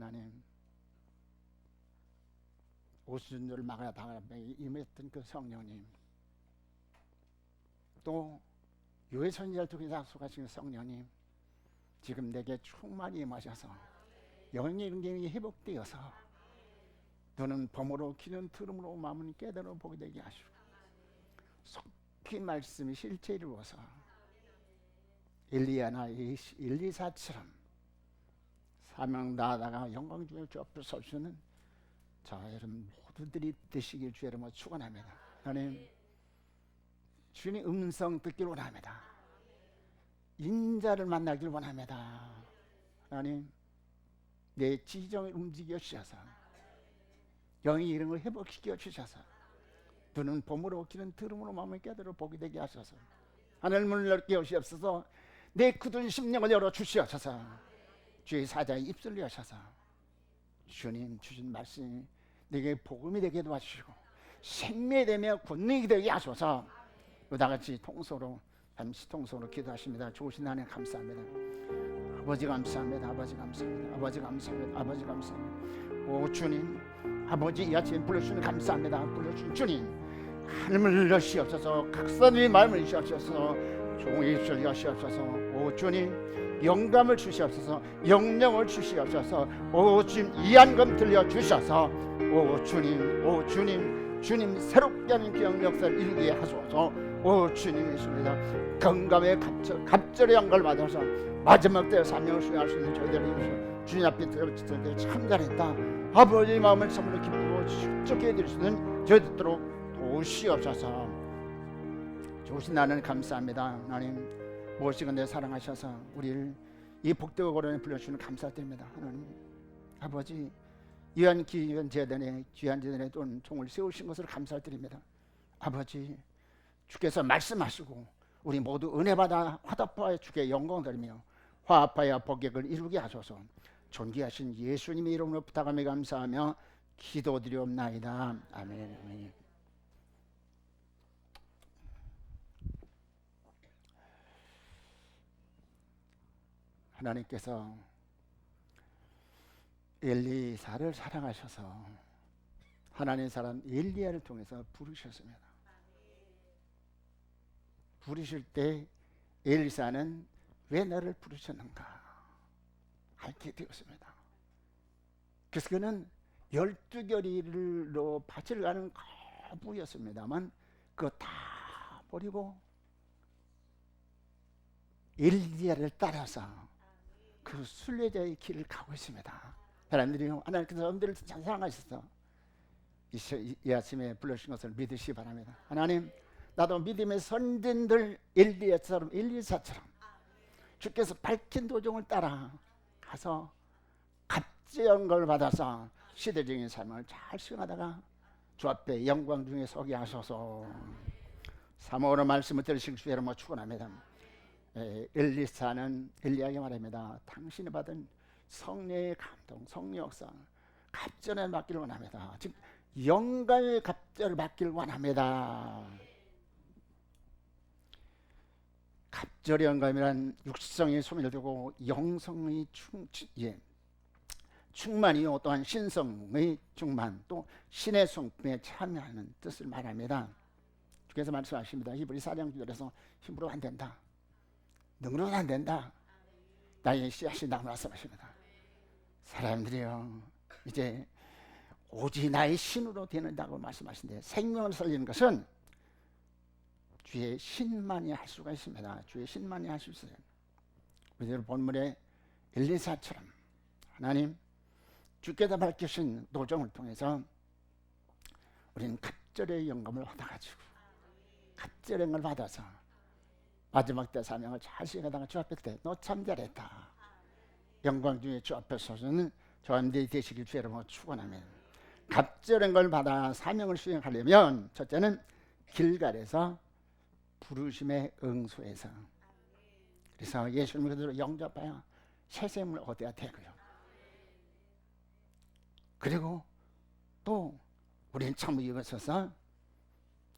하나님, 오순절 마가다에 임했던 그 성령님, 또 요의 선지자를 통해 약속하신 성령님, 지금 내게 충만히 임하셔서 영의 능력이 회복되어서 너는 범으로 기는 들음으로 마음은 깨달아 보게 되게 하시고 속히 말씀이 실체 이루어서 엘리야나 엘리사처럼 사명 다하다가 영광 중에 주 앞에 설 수 있는 자 여러분 모두들이 되시길 주 이름으로 축원합니다. 하나님, 주님의 음성 듣기를 원합니다. 인자를 만나기를 원합니다. 하나님, 내 지정을 움직여 주셔서 영의 이름을 회복시켜 주셔서 눈은 봄으로 기는 들음으로 마음을 깨달아 보게 되게 하셔서 하늘문을 넓게 여시옵소서. 내 굳은 심령을 열어 주시옵소서. 주의 사자의 입술을 여셔서 주님 주신 말씀이 내게 복음이 되게 도와주시고 생명되며 권능이 되게 하소서. 다같이 통소로 잠시 통소로 기도하십니다. 좋으신 하나님 감사합니다. 아버지 감사합니다. 아버지 감사합니다. 아버지 감사합니다. 아버지 감사합니다. 오 주님, 아버지 이 아침 불러주시는 감사합니다. 불러주신 주님, 하늘을 여시옵소서. 각선의 마음을 여시옵소서. 종의 입술 여시옵소서. 오 주님, 영감을 주시옵소서. 영령을 주시옵소서. 오 주님, 이한금 들려 주셔서 오 주님, 오 주님, 주님 새롭게 하는 귀한 역사를 이루게 하소서. 오 주님 있습니다. 건강의 갑절의 영광을 받아서 마지막 때에 사명을 수행할 수 있는 저희들을 이루셔서 주님 앞에 드렸을 때 참 잘했다. 아버지의 마음을 참으로 기쁘고 축적해 드릴 수 있는 저희들 도록 도우시옵소서. 좋으신 하나님 감사합니다. 하나님, 무엇이건대 사랑하셔서 우리를 이 복되고 거론에 불러주시는 감사드립니다. 하나님, 아버지 귀한 기한 재단에 귀한 재단에 또 종을 세우신 것을 감사드립니다. 아버지, 주께서 말씀하시고 우리 모두 은혜 받아 화답하여 주께 영광 드리며 화합하여 복객을 이루게 하소서. 존귀하신 예수님의 이름으로 부탁하며 감사하며 기도드리옵나이다. 아멘. 아멘. 하나님께서 엘리사를 사랑하셔서 하나님의 사람 엘리야를 통해서 부르셨습니다. 부르실 때 엘리사는 왜 나를 부르셨는가 알게 되었습니다. 그래서 그는 12결의로 밭을 가는 거부였습니다만 그거 다 버리고 엘리야를 따라서 그 순례자의 길을 가고 있습니다. 사람들이 하나님께서 여러분들을 참 사랑하셔서 이 아침에 불러주신 것을 믿으시기 바랍니다. 하나님, 나도 믿음의 선진들 엘리사처럼 주께서 밝힌 도종을 따라 가서 갑절한 걸 받아서 시대적인 삶을 잘 수행하다가 주 앞에 영광 중에 서게 하소서. 사모로 말씀을 들으시기 주의 이름으로 축원합니다. 엘리사는 엘리야에게 말합니다. 당신이 받은 성령의 감동, 성령 역사 갑절에 맡기를 원합니다. 즉 영광의 갑절을 맡기를 원합니다. 갑절의 영감이란 육성의 소멸을 두고 영성의 충만이요 또한 신성의 충만 또 신의 성품에 참여하는 뜻을 말합니다. 주께서 말씀하십니다. 히브리 4장 9절에서 힘으로 안 된다, 능으로는 안 된다, 나의 씨앗이다 말씀하십니다. 사람들이요 이제 오직 나의 신으로 되는다고 말씀하시는데 생명을 살리는 것은 주의 신만이 할 수가 있습니다. 주의 신만이 할 수 있어요. 우리들 본문에 엘리사처럼 하나님 주께서 밝히신 도정을 통해서 우리는 갑절의 영감을 받아가지고 갑절의 걸 받아서 마지막 때 사명을 잘 수행하다가 주 앞에 때 너 참 잘했다, 영광 중에 주 앞에 서서는 저함들이 되시길 주 여러분 축원하면 갑절의 걸 받아 사명을 수행하려면 첫째는 길갈에서 부르심의 응소에서 그래서 예수님을 그대로 영접하여 새 생명을 얻어야 되고요. 그리고 또 우리는 참 위에 서서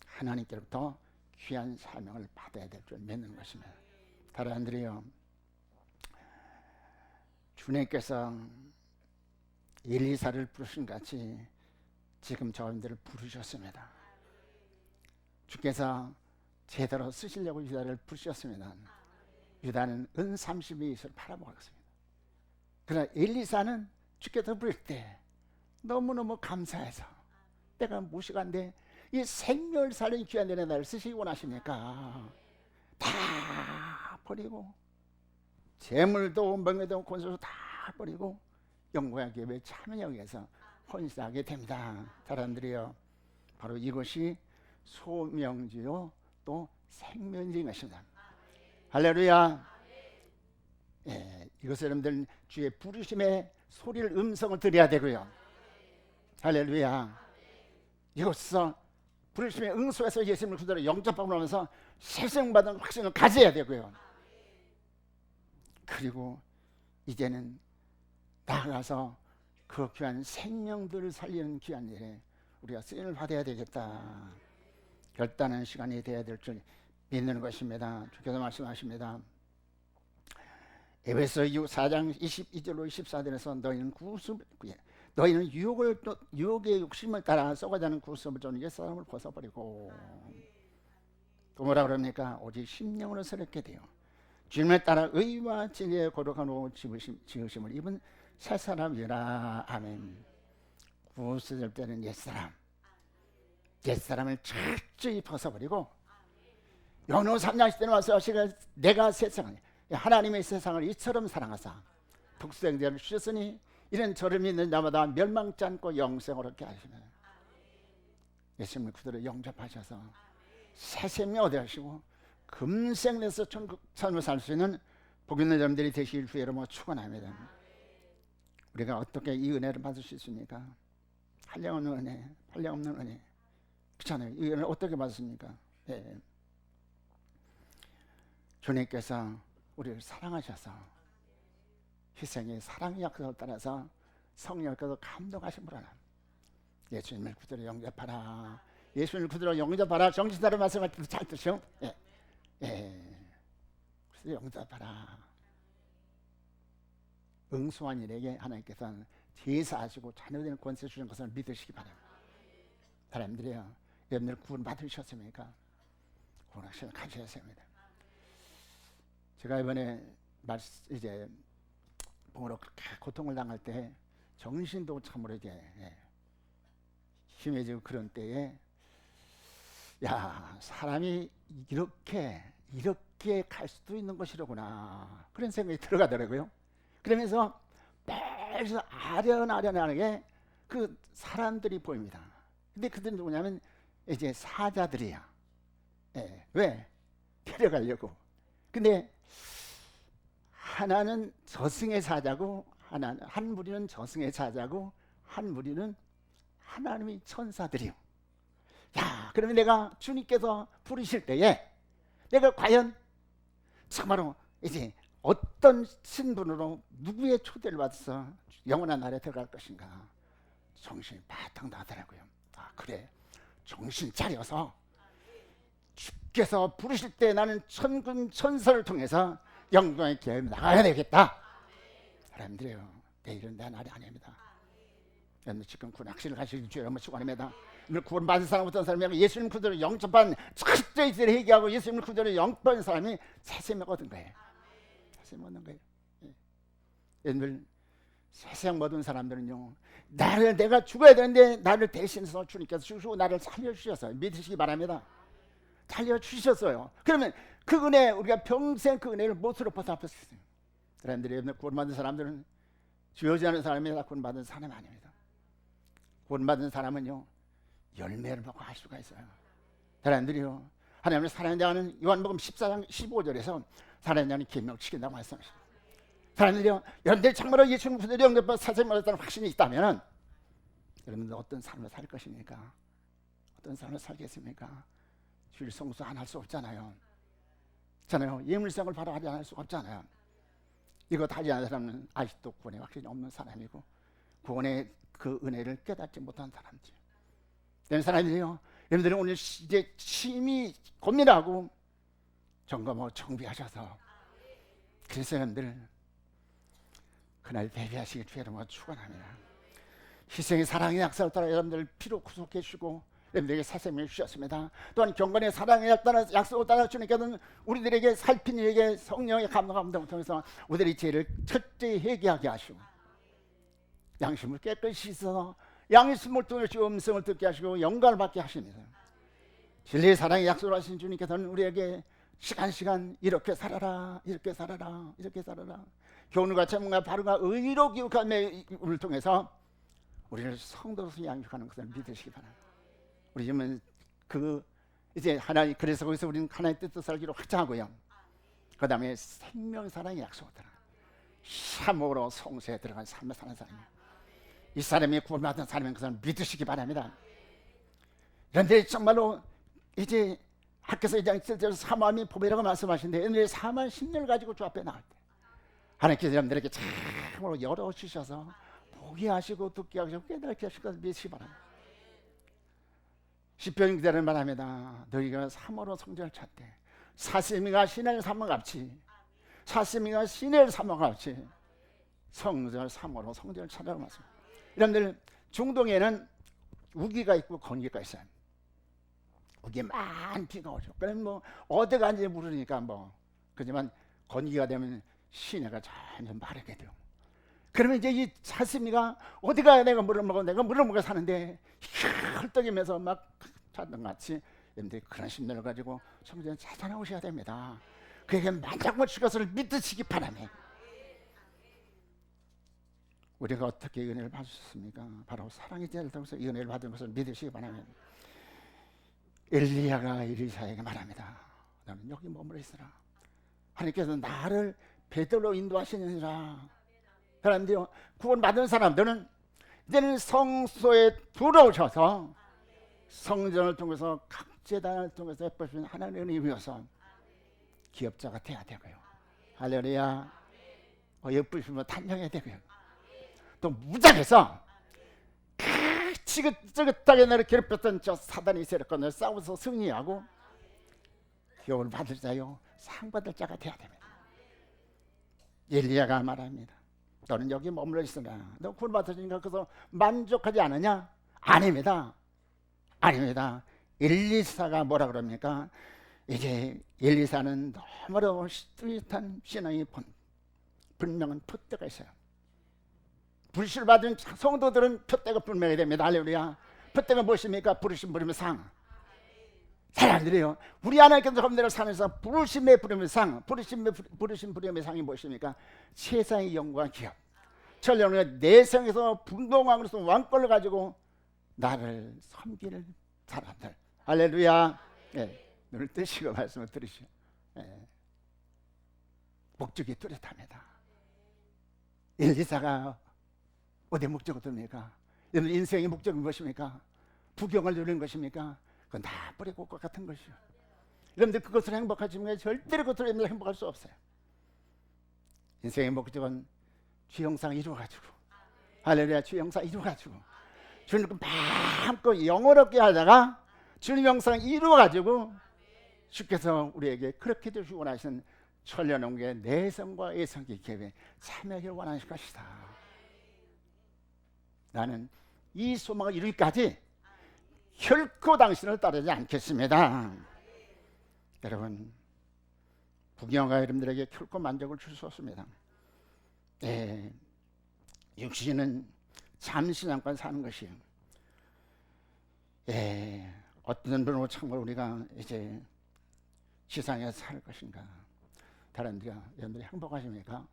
하나님께로부터 귀한 사명을 받아야 될 줄 믿는 것입니다. 사람들이요 주님께서 엘리사를 부르신 같이 지금 저분들을 부르셨습니다. 주께서 제대로 쓰시려고 유다를 부르셨습니다. 유다는 은 32에서 팔아먹었습니다. 그러나 엘리사는 주께서 부를 때 너무너무 감사해서 내가 무식한데 이 생명을 살린 귀한 내 나를 쓰시기 원하십니까? 다 버리고 재물도 명예도 권세도 다 버리고 영광의 기업에 참여하기 위해서 헌신하게 됩니다. 사람들이요, 바로 이것이 소명지요 또 생명지인 것입니다. 할렐루야. 이것을 여러분들 주의 부르심의 소리를 음성을 들어야 되고요. 할렐루야. 이것서 부르심의 응소에서 예수님을 그대로 영접하고 나면서 세생받은 확신을 가져야 되고요. 그리고 이제는 나아가서 그 귀한 생명들을 살리는 귀한 일에 우리가 쓰임을 받아야 되겠다 결단하는 시간이 되어야 될 줄 믿는 것입니다. 주께서 말씀하십니다. 에베소 4장 22절로 24절에서 너희는 유혹의 욕심을 따라 썩어가는 구습을 쫓는 옛사람을 벗어버리고, 또 뭐라 그럽니까? 오직 심령으로 새롭게 되어 주님을 따라 의와 진리의 거룩한 옷 지으심을 입은 새 사람이라. 아멘. 구습될 때는 옛사람을 철저히 벗어버리고 연후 3장 10대는 와서 내가 세상을 하나님의 세상을 이처럼 사랑하사 독생자를 주셨으니 이는 저를 믿는 자마다 멸망치 않고 영생을 얻게 하시면 예수님을 그대로 영접하셔서 새 생명 얻게 하시고 금생 내서 천국 삶을 살 수 있는 복 있는 사람들이 되시길 주의로 축원합니다. 우리가 어떻게 이 은혜를 받을 수 있습니까? 한량없는 은혜, 한량없는 은혜. 그렇잖아요. 이 은혜를 어떻게 받습니까? 주님께서 우리를 사랑하셔서 희생의 사랑의 약속을 따라서 성령께서 감동하신 분이라. 예수님을 그대로 영접하라. 예수님을 그대로 영접하라. 정신사로 말씀할 때도 잘 듣죠? 그래서 영접하라. 응수한 일에게 하나님께서는 제사하시고 자녀되는 권세 주신 것을 믿으시기 바랍니다. 사람들이요, 여러분들 구원 받으셨습니까? 구원하시면 가셔야 합니다. 제가 이번에 이제 봉으로 그렇게 고통을 당할 때 정신도 참으로 이제 심해지고 그런 때에 사람이 이렇게 갈 수도 있는 것이로구나 그런 생각이 들어가더라고요. 그러면서 매일 아련하게 그 사람들이 보입니다. 근데 그들은 누구냐면 이제 사자들이야. 왜? 데려가려고. 근데 하나는 저승의 사자고 한 무리는 저승의 사자고 한 무리는 하나님의 천사들이요. 그러면 내가 주님께서 부르실 때에 내가 과연 참으로 이제 어떤 신분으로 누구의 초대를 받아서 영원한 나라에 들어갈 것인가 정신이 바탕 나더라고요. 그래, 정신 차려서 주께서 부르실 때 나는 천군 천사를 통해서 영광의 기업에 나가야 되겠다. 사람들이요, 내일은 내 날이 아닙니다. 여러분 지금 그 낚시를 가시길 주여 한번 축원합니다. 오늘 구원받은 사람 어떤 사람이 예수님 그대로 영접한 철저히 회개하고 예수님 그대로 영접한 사람이 새 생명 얻은 거예요. 새 생명 얻는 거예요. 여러분들 새 생명 얻은 사람들은요, 내가 죽어야 되는데 나를 대신해서 주님께서 죽으시고 나를 살려주셔서 믿으시기 바랍니다. 살려주셨어요. 그러면 그 은혜, 우리가 평생 그 은혜를 못으로 보답했어요. 사람들이 구원받은 사람들은 주여지 않은 사람이 다 구원받은 사람이 아닙니다. 구원받은 사람은요, 열매를 먹고 할 수가 있어요. 사람들이요, 하나님을 사랑한다는 요한복음 14장 15절에서 사랑한다는 계명을 지킨다고 말씀하십니다. 사람들이요, 여러분들 정말로 예수님 그대로 영접받아 사생활에 따른 확신이 있다면 여러분들 어떤 삶을 살 것입니까? 어떤 삶을 살겠습니까? 주일 성수 안 할 수 없잖아요. 예물성을 바로 하지 않을 수 없잖아요. 이거 하지 않은 사람은 아직도 구원의 확신이 없는 사람이고 구원의 그 은혜를 깨닫지 못한 사람들. 이런 사람들이요, 여러분들은 오늘 이제 심히 고민하고 점검하고 정비하셔서 그래서 여러분들 그날 대비하시길 주의 이름으로 축원합니다. 희생의 사랑의 약속을 따라 여러분들 피로 구속해 주시고 여러분들에게 새 생명을 주셨습니다. 또한 경건의 사랑의 약속을 따라 주님께서는 우리들에게 살핀 이에게 성령의 감동을 통해서 우리들의 죄를 철저히 회개하게 하시고 양심을 깨끗이 씻어서 양심을 통해 주 음성을 듣게 하시고 영광을 받게 하십니다. 진리의 사랑의 약속을 하신 주님께서는 우리에게 시간 이렇게 살아라, 이렇게 살아라, 이렇게 살아라, 교훈과 재문과 바르가 의로 기록함을 통해서 우리를 성도로서 양육하는 것을 믿으시기 바랍니다. 우리 지금은 이제 하나님, 그래서 거기서 우리는 하나님의 뜻대로 살기로 확정하고요. 그 다음에 생명 사랑의 약속을 따라 참으로 성소에 들어간 삶을 사는 사람이에요. 이 사람이 구원받은 사람인 것을 믿으시기 바랍니다. 그런데 정말로 이제 학교에서 2장 7절에서 사모함이 보배라고 말씀하시는데 오늘 사모한 심령을 가지고 주 앞에 나갈 때 하나님께서 여러분들에게 참으로 열어주셔서 보게 하시고 듣게 하시고 깨닫게 하실 것을 믿으시기 바랍니다. 시편 기자는 말합니다. 너희가 사모로 성전을 찾되 사슴이가 시내를 삼아같이, 사슴이가 시내를 삼아같이 성전을 사모로 성전을 찾아라고 말씀합니다. 여러분들 중동에는 우기가 있고 건기가 있어요. 우기 많은 비가 오죠. 그럼 뭐 어디 간지 모르니까 그렇지만 건기가 되면 시내가 점점 마르게 돼요. 그러면 이제 이 사슴이가 어디 가야 내가 물을 먹어 사는데 헐떡이면서 막 찾는같이 여러분들이 그런 심리를 가지고 성전에 찾아나오셔야 됩니다. 그에게 만장일치 것을 믿으시기 바랍니다. 우리가 어떻게 은혜를 받으셨습니까? 바로 사랑의 제를 통해서 이 은혜를 받은 것을 믿으시기 바랍니다. 엘리야가 엘리사에게 말합니다. 너는 여기 머물러 있으라. 하나님께서 나를 베들로 인도하시느니라. 사람들이 구원받은 사람들은 이제는 성소에 들어오셔서 성전을 통해서 각 제단을 통해서 베푸신 하나님의 은혜에 비해서 기업자가 돼야 되고요. 할렐루야. 예쁘시면 탄정해야 되고요. 또 무장해서 지긋지긋하게 나를 괴롭혔던 저 사단의 세력과 싸워서 승리하고 교훈을 받을 자요 상 받을 자가 돼야 됩니다. 엘리야가 말합니다. 너는 여기 머물러 있으라. 너 구원 받으시니까 그래서 만족하지 않느냐? 아닙니다. 엘리사가 뭐라 그럽니까? 이제 엘리사는 너무나 뚜렷한 신앙의 분명한 푯대가 있어요. 불신을 받은 성도들은 푯대가 분명히 됩니다. 할렐루야. 푯대가 무엇입니까? 부르심 부르면 상. 사람들이요, 우리 하나님께서 여러분들을 사면서 부르심의 부름의 상, 부르심 부름의 상이 무엇입니까? 세상의 영광 기업. 천년의 내성에서 분동왕으로서 왕권을 가지고 나를 섬기는 사람들. 할렐루야. 네, 눈을 뜨시고 말씀을 들으시오. 네. 목적이 뚜렷합니다. 엘리사가 어디 목적을 둡니까? 여러분 인생의 목적은 무엇입니까? 부경을 누리는 것입니까? 그건 다 뿌리고 꽃 같은 것이요. 여러분들 그것으로 행복하시면 절대로 그것으로 행복할 수 없어요. 인생의 목적은 주 형상 이루어가지고, 할렐루야, 주 형상 이루어가지고 주님 마음껏 영어롭게 하다가 주님 형상 이루어가지고 주께서 우리에게 그렇게 되시고 원하시는 천년왕국의 내성과 애성의 기업에 참여하기를 원하실 것이다. 나는 이 소망을 이루기까지 결코 당신을 따르지 않겠습니다. 여러분, 부경과 여러분들에게 결코 만족을 줄 수 없습니다. 육신은 잠시 잠깐 사는 것이에요. 어떤 분으로 참고 우리가 이제 세상에 살 것인가? 다른 데가 여러분들이 행복하십니까?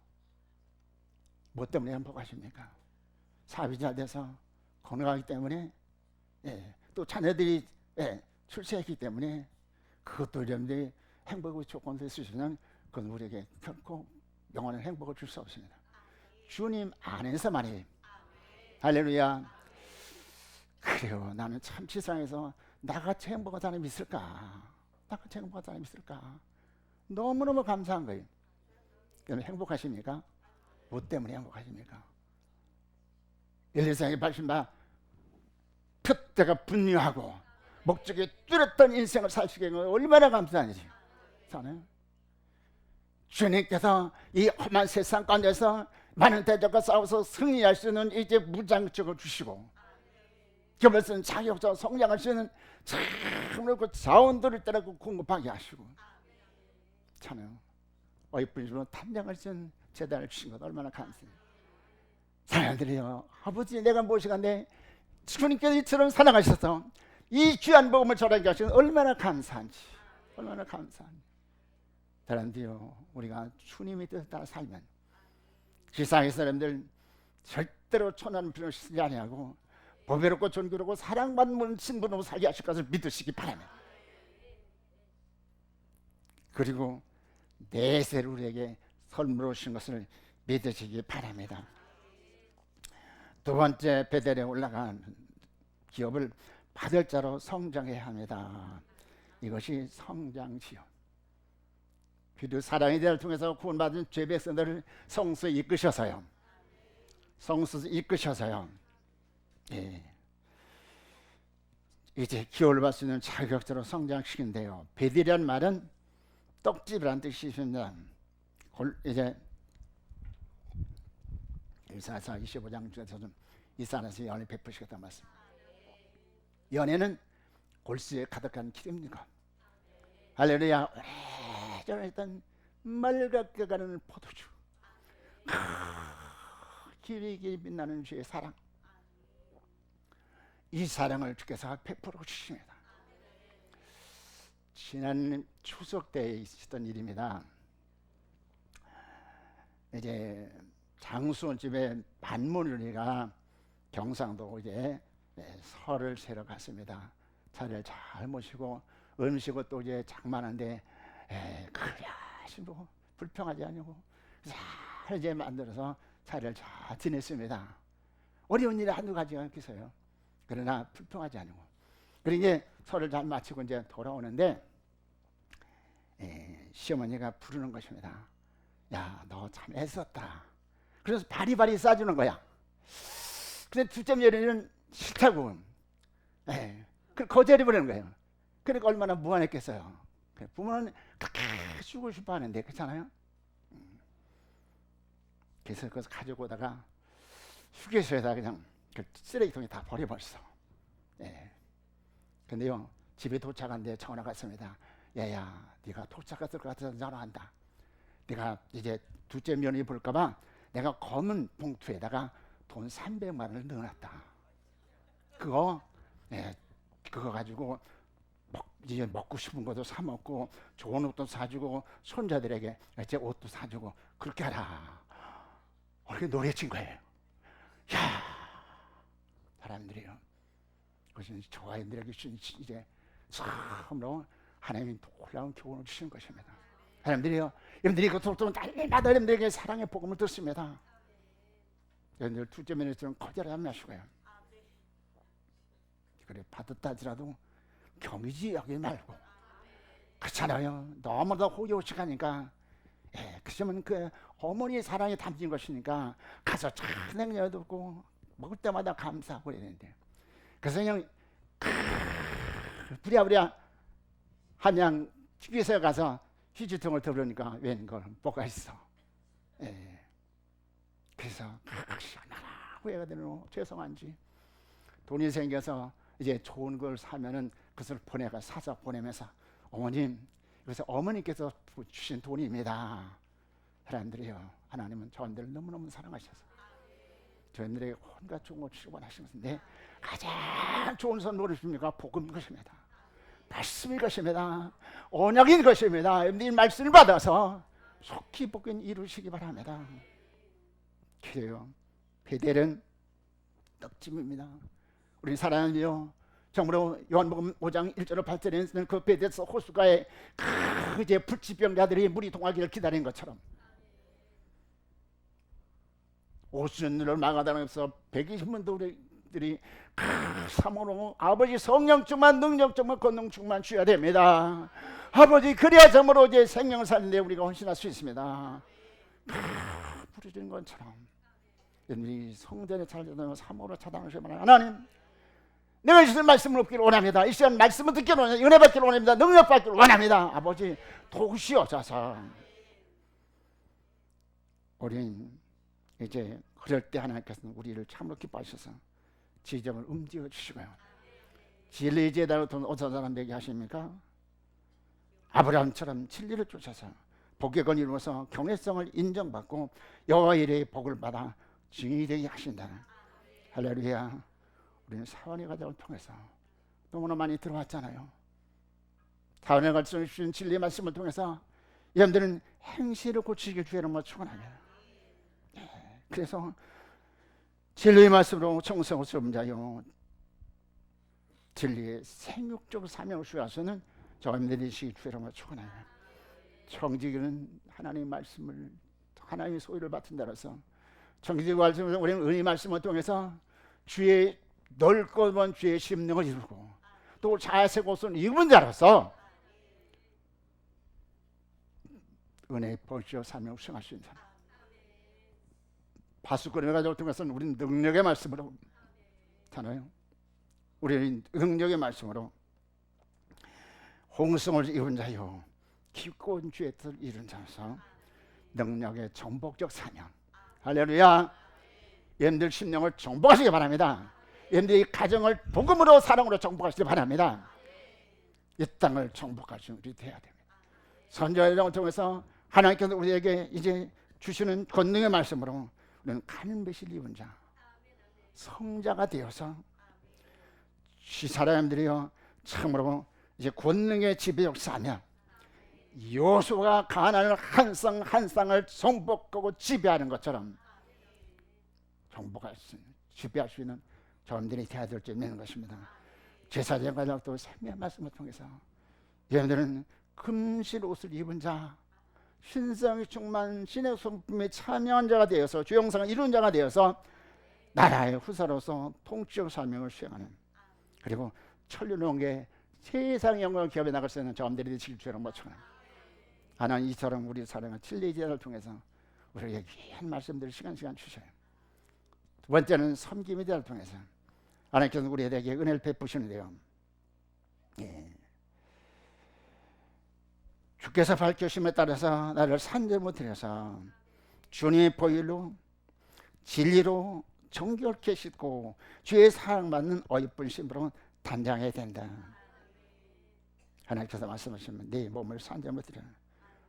뭐 때문에 행복하십니까? 사업이 잘 돼서 건강하기 때문에, 또 자녀들이 출세했기 때문에, 그것도 여러분들이 행복의 조건을 쓰시면 그건 우리에게 결코 영원한 행복을 줄 수 없습니다. 주님 안에서만이. 할렐루야. 그래요, 나는 참 세상에서 나같이 행복한 사람이 있을까? 나같이 행복한 사람이 있을까? 너무너무 감사한 거예요. 여러분 행복하십니까? 뭐 때문에 행복하십니까? 엘리사의 발신바 푯대가 분명하고 목적이 뚜렷한 인생을 살 수 있는 건 얼마나 감사한지. 저는 주님께서 이 험한 세상 가운데서 많은 대적과 싸워서 승리할 수 있는 이제 무장력을 주시고, 그것은 자격자 성장할 수 있는 참으로 그 자원들을 따라고 공급하게 하시고, 참요 어이뿐이로 탄장할 수 있는 재단을 주신 것 얼마나 감사해요. 사랑들이여, 아버지 내가 무엇이간데 주님께서 이처럼 사랑하셔서 이 귀한 복음을 전하게 하시는 얼마나 감사한지, 얼마나 감사한지. 사람들이여, 우리가 주님의 뜻을 따라 살면 세상의 사람들 절대로 천한 필요를 쓰지 아니하고 보배롭고 존귀롭고 사랑받는 신분으로 살게 하실 것을 믿으시기 바랍니다. 그리고 내세를 우리에게 선물로 주신 것을 믿으시기 바랍니다. 두 번째, 베델에 올라간 기업을 받을 자로 성장해야 합니다. 이것이 성장시요. 그리고 사랑의 대를 통해서 구원받은 죄 백성들을 성수에 이끄셔서요. 성수에 이끄셔서요. 예. 이제 기업을 받을 수 있는 자격자로 성장시킨대요. 베델이라는 말은 떡집이라는 뜻이십니다. 이제 이사야 25장 중에서는 이산에서 연애 베푸시겠다 말씀. 연애는 골수에 가득한 길입니다. 할렐루야. 오래전에 있던 맑게 가는 포도주, 길이 빛나는 주의 사랑, 이 사랑을 주께서 베풀어 주십니다. 지난 추석 때에 있었던 일입니다. 이제 장수원 집에 반문우리가 경상도 이제 설을 세러 갔습니다. 자리를 잘 모시고 음식은 또 이제 장만한데 그래 하시고 불평하지 않고 잘 이제 만들어서 자리를 잘 지냈습니다. 어려운 일이 한두 가지가 있겠어요. 그러나 불평하지 않고. 그리고 이제 설을 잘 마치고 이제 돌아오는데 시어머니가 부르는 것입니다. 야, 너 참 애썼다. 그래서 바리바리 싸주는 거야. 근데 둘째 며느리는 싫다고 거절해버리는 거예요. 그러니까 얼마나 무안했겠어요. 부모는 그렇게 주고 싶어 하는데, 그렇잖아요. 그래서 그것을 가지고 오다가 휴게소에다 그냥 그 쓰레기통에 다 버려버렸어. 근데요, 집에 도착한데 전화가 왔습니다. 야야, 네가 도착했을 것 같아서 전화한다. 네가 이제 둘째 며느리 볼까봐 내가 검은 봉투에다가 돈 300만 원을 넣어놨다. 그거 가지고 이제 먹고 싶은 것도 사 먹고 좋은 옷도 사주고 손자들에게 이제 옷도 사주고 그렇게 하라. 이렇게 노래친 거예요. 야, 사람들이요, 그것은 저아이들에게 주신 이제 참으로 하나님이 놀라운 교훈을 주신 것입니다. 사람들이요, 여러분들이 그 돌아오는 날마다 여러분들에게 사랑의 복음을 듣습니다. 여러분들 둘째 며느리들은 거절하지 마시고요. 그래 받았다 하더라도 경이지 여기 말고, 그렇잖아요. 너무나 호기호식하니까 그러면 그 어머니의 사랑이 담긴 것이니까 가서 잘 냉려두고 먹을 때마다 감사하고 그래야 되는데, 그래서 그냥 부랴부랴 한양 휴게소에 가서 휴지통을 들으니까 웬걸 뭐가 있어. 그래서 얼마나 후회가 되는, 죄송한지. 돈이 생겨서 이제 좋은 걸 사면은 그것을 사서 보내면서, 어머님, 그래서 어머니께서 주신 돈입니다. 사람들이요, 하나님은 저희들을 너무너무 사랑하셔서 저희들에게 온갖 좋은 걸 주시고 원하시는데, 가장 좋은 선물을 주십니까? 복음인 것입니다. 말씀인 것입니다. 언약인 것입니다. 이 말씀을 받아서 속히 복음 이루시기 바랍니다. 그래요, 베델은 떡집입니다. 우리 사랑하며 정말로 요한복음 5장 1절로 8절에 있는 그 베델에서 호수가에 그 이제 불치병자들이 물이 동하기를 기다린 것처럼, 오순절을 막아다니면서 120만 도들이 사모로 아버지 성령 충만, 능력 충만, 권능 충만 주어야 됩니다. 아버지, 그래야 정말로 이제 생명을 살리는데 우리가 헌신할 수 있습니다. 부르짖는 것처럼 이 성전에 찾아다니며 사모로 찾아오시면, 하나님, 내가 주신 말씀을 얻기를 원합니다. 이 시간 말씀을 듣기를 원합니다. 은혜 받기를 원합니다. 능력 받기를 원합니다. 아버지, 도우시옵소서. 우린 이제 그럴 때 하나님께서는 우리를 참으로 기뻐하셔서 지정을 움직여 주시고요. 진리의 제자로 어떤 사람 되게 하십니까? 아브라함처럼 진리를 쫓아서 복의 권위를 이루어서 경외성을 인정받고 여호와 이레의 복을 받아 증인이 되게 하신다. 할렐루야. 우리는 사원의 과정을 통해서 너무나 많이 들어왔잖아요. 사원의 과정을 주신 진리의 말씀을 통해서 여러분들은 행실을 고치길 주의를 축원합니다. 그래서 진리의 말씀으로 청성을 섬자요 진리의 생육적 사명을 수행하시는 저희들이 되시길 주의를 축원합니다. 청지기는 하나님의 말씀을 하나님의 소유를 맡은 자로서 청지기 말씀을 우리는 은혜의 말씀을 통해서 주의 넓고 먼 주의 심령을 이루고 또 자세 곳은 입은 자로서 은혜의 벌시와 사명을 수행할 수 있는 사람. 파수꾼의 가족을 통해서는 우리는 능력의 말씀으로 하나요. 우리는 능력의 말씀으로 홍성을 이룬 자요 깊고 주의 뜻을 이룬 자로서 능력의 정복적 사명. 할렐루야. 여러분들 심령을 정복하시기 바랍니다. 여러분들의 가정을 복음으로 사랑으로 정복하시기 바랍니다. 이 땅을 정복하시는 우리 되어야 됩니다. 선지자의 영을 통해서 하나님께서 우리에게 이제 주시는 권능의 말씀으로 우리는 가는 배실 입은 자 성자가 되어서 이 사람들이요 참으로 이제 권능의 지배적 사명 요수가 가나안을 한 쌍 한 쌍을 정복하고 지배하는 것처럼 정복할 수 있는 지배할 수 있는 저들이 되어야 될 줄 믿는 것입니다. 제사장 가족도 생명의 말씀을 통해서 여러분들은 금실 옷을 입은 자 신성이 충만 신의 성품에 참여한 자가 되어서 주 영상을 이룬 자가 되어서 나라의 후사로서 통치적 사명을 수행하는 그리고 천륜의 게 세상 영광을 기업에 나갈 수 있는 저들이 되실 줄을 모처럼 하나님 이처럼 우리 사랑은 진리의 제자를 통해서 우리에게 귀한 말씀들을 시간 주셔요. 두 번째는 섬김의 제자를 통해서 하나님께서 우리에게 은혜를 베푸시는데요. 주께서 밝히심에 따라서 나를 산재못 드려서 주님의 보혈로 진리로 정결케 씻고 주의 사랑받는 어이쁜 신부로 단장해야 된다. 하나님께서 말씀하시면 네 몸을 산재못 드려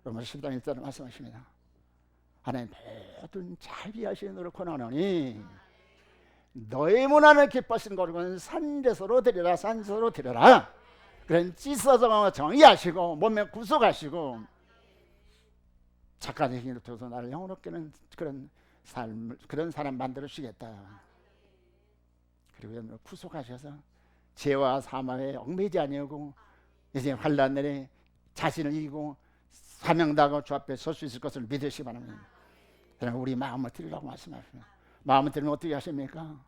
로마서 10장 1절에 말씀하십니다. 하나님 모든 자비하시는 너를 권하노니 너의 문화를 기뻐하시는 거룩은 산제소로 드려라 산제소로 드려라. 그런 찢어서 정의하시고 몸에 구속하시고 착한 행위를 통해서 나를 영원롭게 하는 그런 삶을 그런 사람 만들어 주시겠다. 그리고 구속하셔서 죄와 사망에 얽매이지 아니하고 이제 환난 날에 자신을 이기고 사명다하고 주 앞에 설 수 있을 것을 믿으시기 바랍니다. 그러나 우리 마음을 드리라고 말씀하십니다. 마음을 드리면 어떻게 하십니까?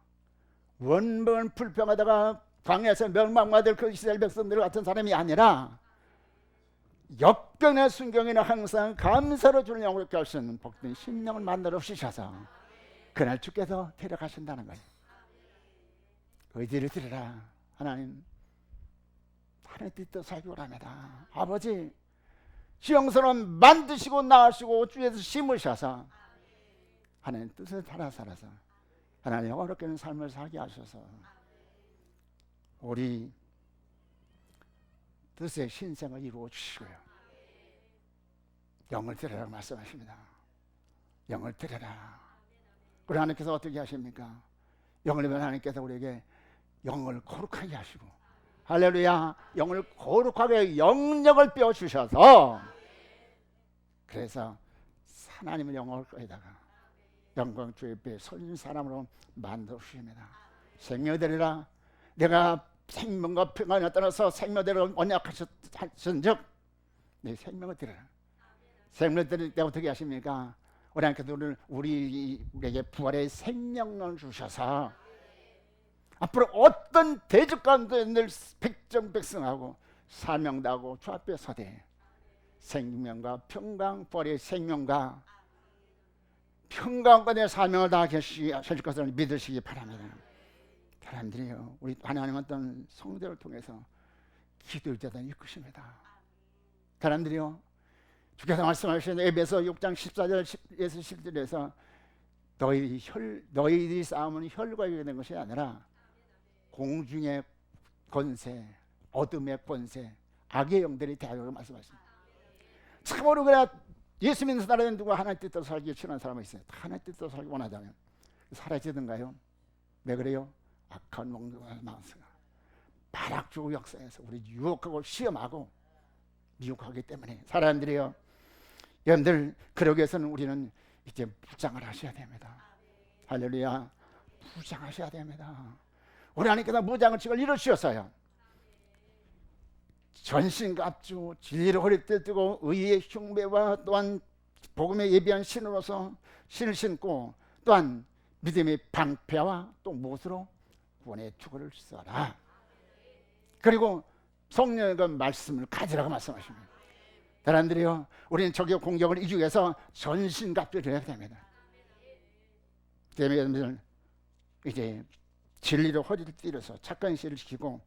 원번 불평하다가 광야에서 멸망받을 그 이스라엘 백성들 같은 사람이 아니라 역경이나 순경이나 항상 감사로 주는 영광을 할 수 있는 복된 심령을 만들어 주셔서 그날 주께서 데려가신다는 거예요. 의지를 드리라. 하나님 뜻대로 살기 원합니다. 아버지 지형처럼 만드시고 낳으시고 주에서 심으셔서 하나님 뜻을 따라 살아서 하나님 영원롭게 하는 삶을 살게 하셔서 우리 뜻의 신생을 이루어 주시고요. 영을 드려라 말씀하십니다. 영을 드려라. 우리 하나님께서 어떻게 하십니까? 영을 드리면 하나님께서 우리에게 영을 거룩하게 하시고 할렐루야 영을 거룩하게 영역을 뼈주셔서 그래서 하나님의 영을 거기다가 영광 주의 앞에 선 사람으로 만들어 주십니다. 생명되리라. 내가 생명과 평안에 따라서 생명대로 언약하셨은즉 내 생명을 드려라. 생명을 드릴 때 어떻게 하십니까? 우리 하나님께서 우리에게 부활의 생명을 주셔서 앞으로 어떤 대적 가운데 늘 백정백승하고 사명다하고 주 앞에 서되 생명과 평강 부활의 생명과 평강과 내 사명을 다하게 하실 것을 믿으시기 바랍니다. 사람들이요 우리 하나님 어떤 성도를 통해서 기도를 제단 이끄십니다. 사람들이요 주께서 말씀하시는 에베소 6장 14절에서 17절에서 너희들이 싸우면 혈과 육에 된 것이 아니라 공중의 권세, 어둠의 권세, 악의 영들이 대하라고 말씀하십니다. 참으로 그래 예수 믿는 사람은 누가 하나님 뜻대로 살기 싫어하는 사람이 있어요. 하나님 뜻대로 살기 원하잖아요. 사라지던가요? 왜 그래요? 악한 목적과 망상, 발악주의 역사에서 우리 유혹하고 시험하고 미혹하기 때문에 사람들이요. 여러분들 그러기 위해서는 우리는 이제 무장을 하셔야 됩니다. 할렐루야. 무장하셔야 됩니다. 우리 하나님께서 무장을 지금 이루시었어요. 전신갑주, 진리를 허리띠에 뜨고 의의 흉배와 또한 복음에 예비한 신으로서 신을 신고 또한 믿음의 방패와 또 못으로 구원의 투구를 써라. 그리고 성령의 그 말씀을 가지라고 말씀하십니다. 사람들이요, 우리는 적의 공격을 이기기 위해서 전신갑주를 해야 됩니다. 때문에 이제 진리로 허리를 띠려서 착한 시를 지키고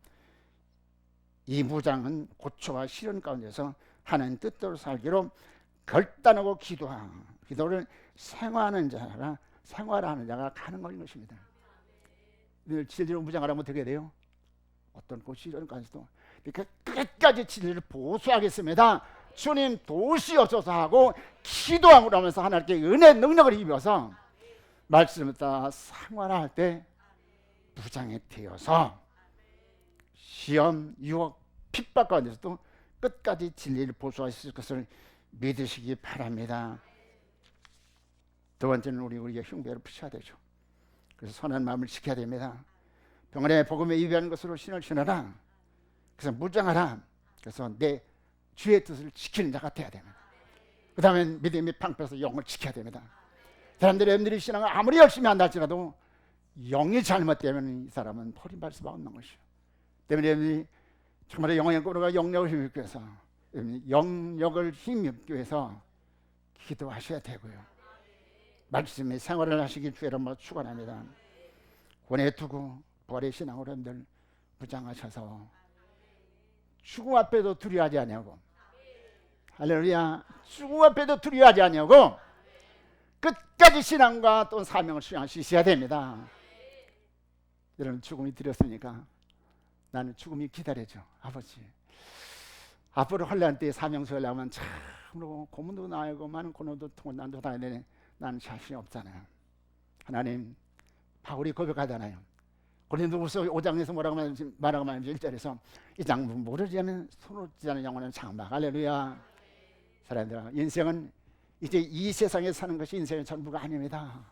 이 무장은 고초와 시련 가운데서 하나님 뜻대로 살기로 결단하고 기도를 생활하는 자가 가는 것입니다. 늘 진리로 무장을 하면 어떻게 돼요? 어떤 시련 가운데서도 끝까지 진리를 보수하겠습니다. 주님 도우시옵소서 하고 기도함으로 하면서 하나님께 은혜 능력을 입어서 말씀을 따라 생활할 때 무장이 되어서 시험, 유혹, 핍박 가운데서도 끝까지 진리를 보수하실 것을 믿으시기 바랍니다. 두 번째는 우리가 흉배를 붙여야 되죠. 그래서 선한 마음을 지켜야 됩니다. 병원에 복음에 예비하는 것으로 신을 신어라. 그래서 무장하라. 그래서 내 주의 뜻을 지키는 자가 돼야 됩니다. 그 다음에 믿음의 방패에서 영을 지켜야 됩니다. 사람들이 신앙을 아무리 열심히 한다 할지라도 영이 잘못되면 이 사람은 버림받을 수밖에 없는 것이요. 때문에 정말 영의 꼬르가 영역을 힘입기 위해서 영역을 힘입기 위해서 기도하셔야 되고요. 말씀의 생활을 하시길 주의 이름으로 축원합니다. 권해두고 부활의 신앙으로 여러분들 무장하셔서 죽음 앞에도 두려워하지 아니하고, 할렐루야, 죽음 앞에도 두려워하지 아니하고 끝까지 신앙과 또 사명을 수행하셔야 됩니다. 여러분 죽음이 두렵습니까? 나는 죽음이 기다려줘. 아버지 앞으로 혼란 때 사명 수행하면 참으로 고문도 나고 많은 고난도 난도 다 되네. 나는 자신이 없잖아요. 하나님, 바울이 고백하잖아요. 고린도후서 5장에서 뭐라고 말하면 1절에서 이 장문 모르지 않는 손으로 찌지 않은 영원한 장막. 할렐루야. 사람들아, 인생은 이제 이 세상에 사는 것이 인생의 전부가 아닙니다.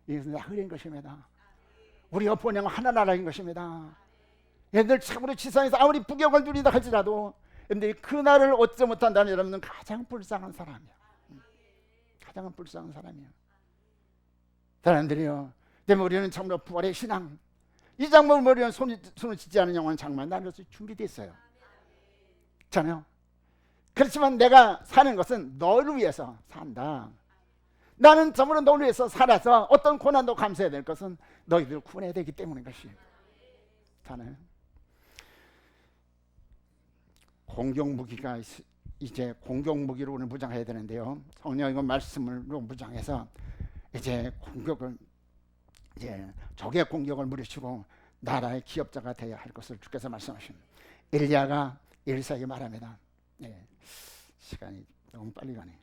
이것은 흐린 것입니다. 우리가 본향은 하나나라인 것입니다. 여러분들 참으로 지상에서 아무리 부경을 누리다 할지라도 여러분들이 그날을 얻지 못한다면 여러분은 가장 불쌍한 사람이야. 가장 불쌍한 사람이야. 사람들이요, 때문에 우리는 참으로 부활의 신앙, 이 장막을 머리는 손을 찢지 않은 영원한 장막, 나로서 준비됐어요. 그렇잖아요. 그렇지만 내가 사는 것은 너를 위해서 산다. 나는 참으로 너를 위해서 살아서 어떤 고난도 감수해야 될 것은 너희들을 구원해야 되기 때문인 것이에요. 잖아요. 공격무기가 이제 공격무기로 오늘 무장해야 되는데요. 성령의 말씀으로 무장해서 이제 공격을 이제 적의 공격을 물리치고 나라의 기업자가 되어야 할 것을 주께서 말씀하십니다. 엘리야가 엘사에게 말합니다. 네, 시간이 너무 빨리 가네.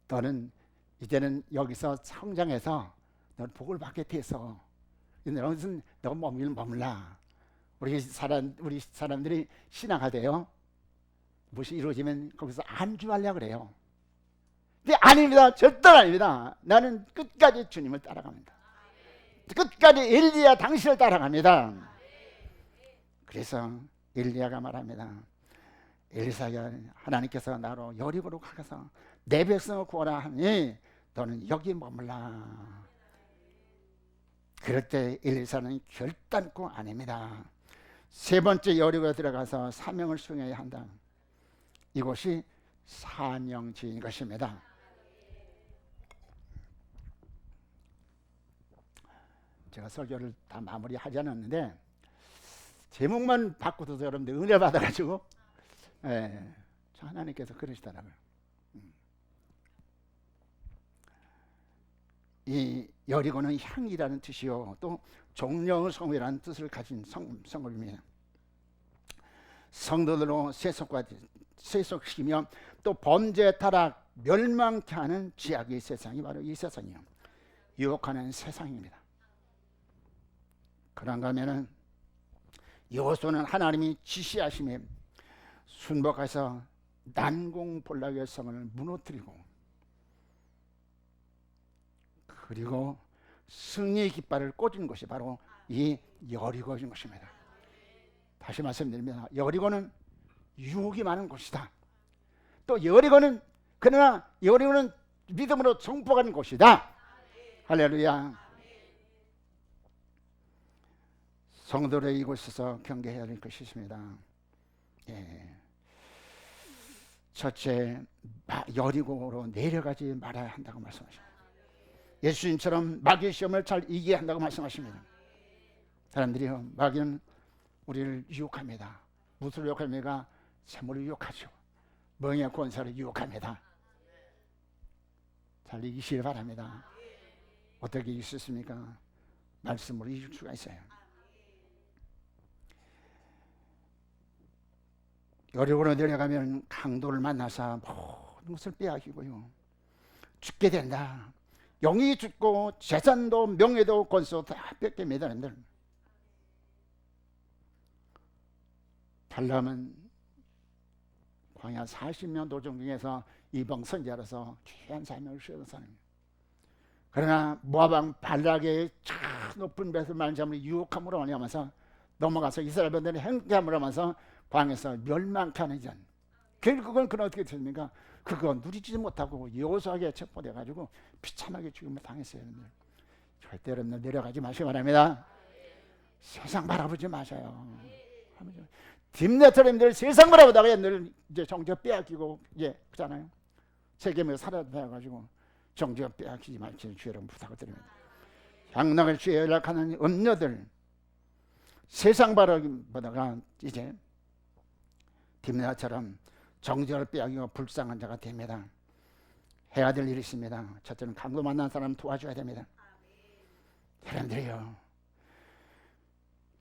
너는 이제는 여기서 성장해서 너는 복을 받게 돼서 너는 너 머물라. 우리 사람들이 신앙하대요. 무엇이 이루어지면 거기서 안주하려고 그래요. 근데 아닙니다. 절대로 아닙니다. 나는 끝까지 주님을 따라갑니다. 끝까지 엘리야 당신을 따라갑니다. 그래서 엘리야가 말합니다. 엘리사가 하나님께서 나로 여리고로 가서 내 백성을 구하라 하니 너는 여기 머물라. 그럴 때 엘리사는 결단코 아닙니다. 세 번째 여리고에 들어가서 사명을 수행해야 한다. 이것이 사명지인 것입니다. 제가 설교를 다 마무리하지 않았는데 제목만 바꾸어서 여러분들 은혜 받아가지고 하나님께서 그러시더라고요. 이 여리고는 향이라는 뜻이요 또 종려의 성이라는 뜻을 가진 성읍입니다. 성도들로 세속시키며 또 범죄 타락 멸망케 하는 죄악의 세상이 바로 이 세상이요 유혹하는 세상입니다. 그런가 하면은 여호수아는 하나님이 지시하심에 순복해서 난공불락의 성을 무너뜨리고 그리고 승리의 깃발을 꽂은 것이 바로 이 여리고인 것입니다. 다시 말씀드립니다. 여리고는 유혹이 많은 곳이다. 또 여리고는 그러나 여리고는 믿음으로 정복하는 곳이다. 할렐루야. 성도들의 이곳에서 경계해야 될 것이 있습니다. 첫째, 여리고로 내려가지 말아야 한다고 말씀하십니다. 예수님처럼 마귀의 시험을 잘 이겨야 한다고 말씀하십니다. 사람들이요, 마귀는 우리를 유혹합니다. 무엇을 유혹합니까? 재물을 유혹하죠. 멍의 권세를 유혹합니다. 잘 이기시길 바랍니다. 어떻게 이길 수 있습니까? 말씀으로 이길 수가 있어요. 여리고로 내려가면 강도를 만나서 모든 것을 빼앗기고요 죽게 된다. 영이 죽고 재산도 명예도 권세도 다 뺏게 매달린다. 발람은 광야 40년 도중 중에서 이방 선지자로서 귀한 삶을 쉬어서 사는. 그러나 모압 왕 발락의 참 높은 뱃을 만점을 유혹함으로 말미암아서 넘어가서 이스라엘 백성들이 행함으로 하면서 광에서 멸망케 하는 전. 결국은 그는 어떻게 됐습니까? 그거 누리지 못하고 여호수아에게 첩보돼가지고 비참하게 죽음을 당했어요. 절대 여러분들 내려가지 마시기 바랍니다. 세상 바라보지 마셔요. 딥네터님들 세상 바라보다가 늘 이제 정죄 빼앗기고 이제 그잖아요. 세계에 살아가지고 정죄 빼앗기지 마시는 주 여러분 부탁을 드립니다. 향락을 주에 연락하는 음녀들 세상 바라보다가 이제 딥네터처럼 정죄를 빼앗기고 불쌍한 자가 됩니다. 해야 될 일이 있습니다. 첫째는 강도 만난 사람 도와줘야 됩니다. 사람들이요,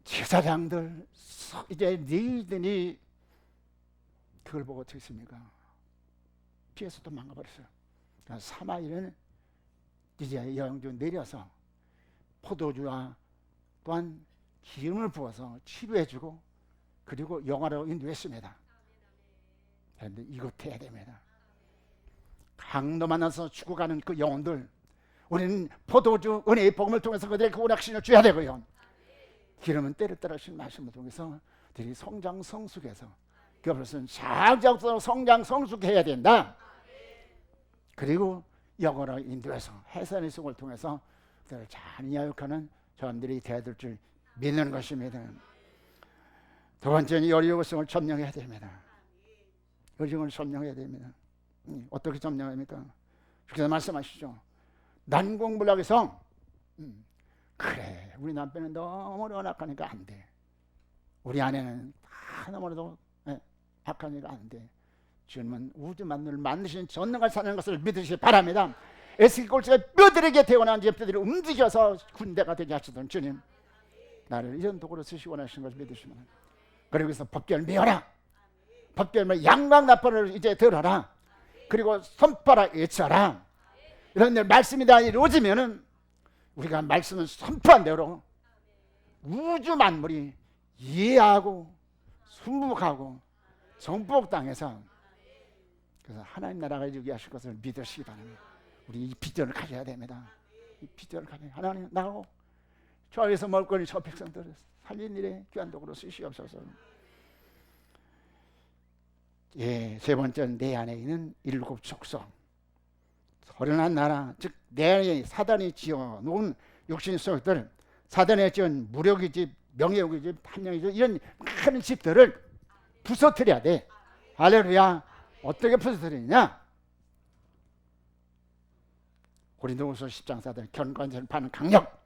제사장들 이제 너희들이 그걸 보고 어떻게 했습니까? 피해서 또 망가버렸어요. 그러니까 사마일은 이제 영주 내려서 포도주와 또한 기름을 부어서 치료해주고 그리고 영화로 인도했습니다. 그런데 이것 해야 됩니다. 강도 만나서 죽어가는 그 영혼들, 우리는 포도주 은혜의 복음을 통해서 그들의 그 오락신을 줘야 되고요. 기름은 때를 따라 하신 말씀을 통해서 들이 성장 성숙해서 그것은 자작적으로 성장 성숙해야 된다. 그리고 영어로 인도해서 해산의 속을 통해서 그들을 잘 야육하는 사람들이 되어야 될 줄 믿는 것입니다. 두 번째는 여리고성을 점령해야 됩니다. 여리고를 점령해야 됩니다. 어떻게 점령합니까? 그래서 말씀하시죠. 난공불락의 성. 그래, 우리 남편은 너무 연약하니까 안 돼. 우리 아내는 하나만해도 악하니까 안 돼. 주님은 우주 만물을 만드신 전능을 사는 것을 믿으시기 바랍니다. 에스겔골짜기가 뼈들에게 태어난 뼈들이 움직여서 군대가 되게 하시던 주님, 나를 이런 도구로 쓰시고 원하시는 것을 믿으시면, 그리고 그래서 법궤를 메어라. 법궤를 양강나팔을 이제 들어라. 그리고 선포하라, 외쳐라. 이런 일 말씀이 다 이루어지면은 우리가 말씀을 선포한 대로 우주 만물이 이해하고 순복하고 정복당해서 그래서 하나님 나라가 이루게 하실 것을 믿으시기 바랍니다. 우리 이 비전을 가져야 됩니다. 이 비전을 가져야 하나님 나가고 저 위에서 멀거니 저 백성들을 살린 일에 귀한 도구로 쓰시옵소서. 세 번째는 내 안에 있는 7 족속, 31 나라, 즉 내 안에 사단이 지어놓은 육신 속들, 사단이 지은 무력의 집, 명예의 집, 한영의 집, 이런 큰 집들을 부서뜨려야 돼. 할렐루야. 어떻게 부서뜨리냐? 고린도후서 10장 4절 견고한 파는 강력.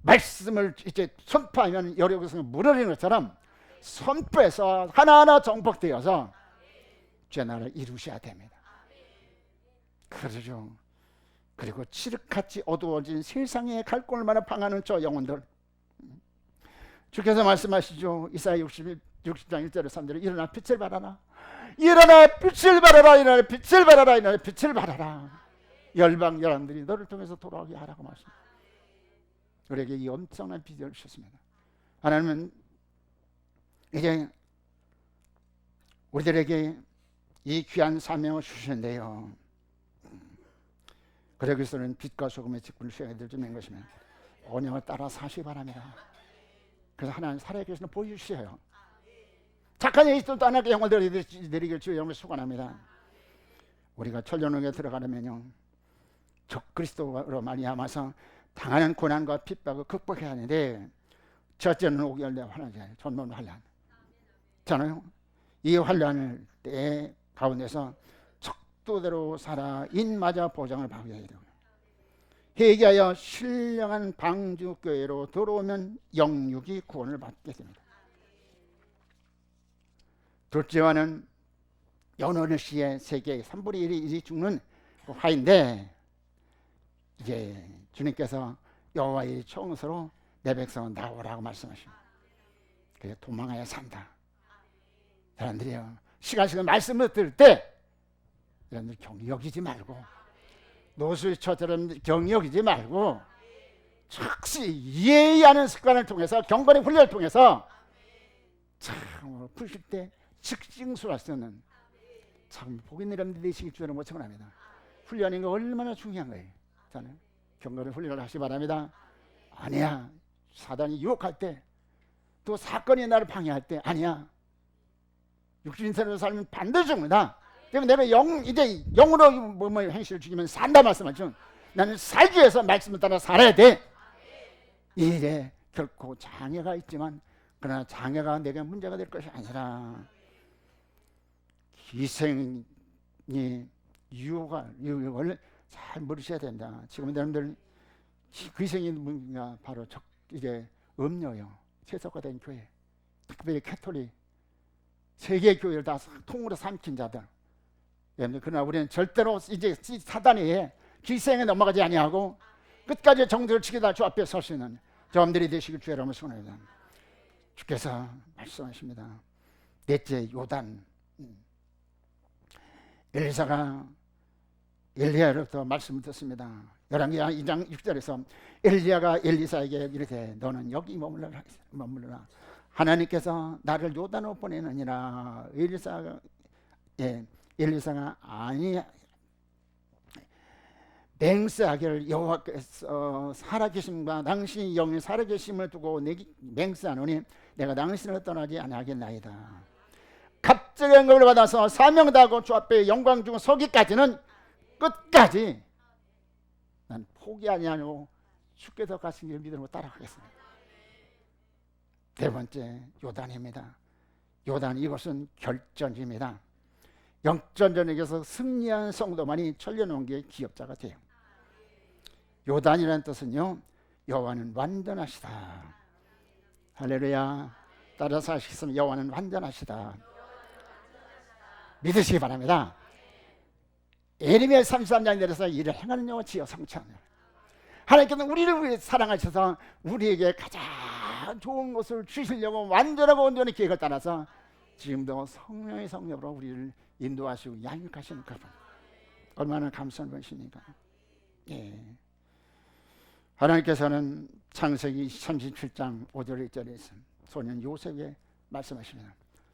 말씀을 이제 선포하면 여리고성이 무너지는 것처럼 선포해서 하나하나 정복되어서 죄 나라를 이루셔야 됩니다. 그러죠. 그리고 칠흑같이 어두워진 세상에 갈 곳마다 방하는 저 영혼들, 주께서 말씀하시죠. 이사야 60장 1절에 3절에 일어나 빛을 발하라, 일어나 빛을 발하라, 일어나 빛을 발하라, 일어나 빛을 발하라. 열방 여러분들이 너를 통해서 돌아오게 하라고 말씀합니다. 우리에게 이 엄청난 비전을 주셨습니다. 하나님은 이제 우리들에게 이 귀한 사명을 주셨는데요, 그러기 위해서는 빛과 소금의 직분을 수행해야 될 점인 것이면 언약을 따라 사시기 바랍니다. 그래서 하나님 살아계시는 보여주셔요. 착한 예수도 떠나게 영을 내리길 주의 영을 축원합니다. 우리가 천년왕국에 들어가려면요, 적그리스도로 말미암아서 당하는 고난과 핍박을 극복해야 하는데, 첫째는 오결내 환란이에요. 전문 환란. 저는 이 환란을 때 가운데서 척도대로 살아 인마저 보장을 받아야 돼요. 회개하여 신령한 방주교회로 들어오면 영육이 구원을 받게 됩니다. 둘째와는 연원의 시의 세계의 3분의 1이 죽는 화인데, 이제 주님께서 여호와의 청소로 내 백성은 나오라고 말씀하십니다. 그래서 도망하여 산다. 사람들이요, 시간씩은 말씀을 들을 때 여러분들 경력이지 말고, 노수처처럼 경력이지 말고 즉시 예의하는 습관을 통해서, 경건의 훈련을 통해서 참 부실 때 즉징수할 수 있는 참 복인 여러분들 되시길 주를 못 청합니다. 훈련인 거 얼마나 중요한 거예요. 저는 경건의 훈련을 하시기 바랍니다. 아니야, 사단이 유혹할 때, 또 사건이 나를 방해할 때, 아니야, 육신생으로 살면 반드시 죽는다. 때문에 내가 이제 영으로 몸의 행실을 죽이면 산다 말씀하죠. 나는 살기 위해서 말씀을 따라 살아야 돼. 이 일에 결코 장애가 있지만, 그러나 장애가 내게 문제가 될 것이 아니라 희생이 유혹을 잘 모르셔야 된다. 지금 여러분들 그 희생이 뭔가 바로 이게 음료요, 세속화된 교회, 특별히 캐톨릭, 세계 교회를 다 통으로 삼킨 자들. 그러나 우리는 절대로 이제 사단의 기생에 넘어가지 아니하고 끝까지 정들을 지키다 주 앞에 설 수 있는 저함들이 되시길 주의 이름으로 소원합니다. 주께서 말씀하십니다. 넷째, 요단. 엘리사가 엘리야로부터 말씀을 듣습니다. 열왕기하 2장 6절에서 엘리야가 엘리사에게 이르되 너는 여기 머물러라. 하나님께서 나를 요단으로 보내느니라. 엘리사가 아니 맹세하기를 여호와께서 살아계심과 당신이 영이 살아계심을 두고 맹세하노니 내가 당신을 떠나지 아니하겠나이다. 갑자기 응답을 받아서 사명다하고 주 앞에 영광 주고 서기까지는 끝까지 난 포기하지 않고 주께서 가신 길 믿음으로 따라가겠습니다. 네 번째, 요단입니다. 요단, 이것은 결전입니다. 영전전에게서 승리한 성도만이 천년왕국의 기업자가 돼요. 요단이라는 뜻은요, 여호와는 완전하시다. 할렐루야. 따라서 하시겠습니다. 여호와는 완전하시다. 믿으시기 바랍니다. 예레미야 33장 내려서 이를 행하는 여호와 지어 성취하는, 하나님께서는 우리를 위해 사랑하셔서 우리에게 가장 좋은 것을 주시려고 완전하고 온전히 계획을 따라서 지금도 성령의 성령으로 우리를 인도하시고 양육하시는 그분, 얼마나 감사한 분이십니까? 예. 하나님께서는 창세기 37장 5절 1절에서 소년 요셉에게 말씀하십니다.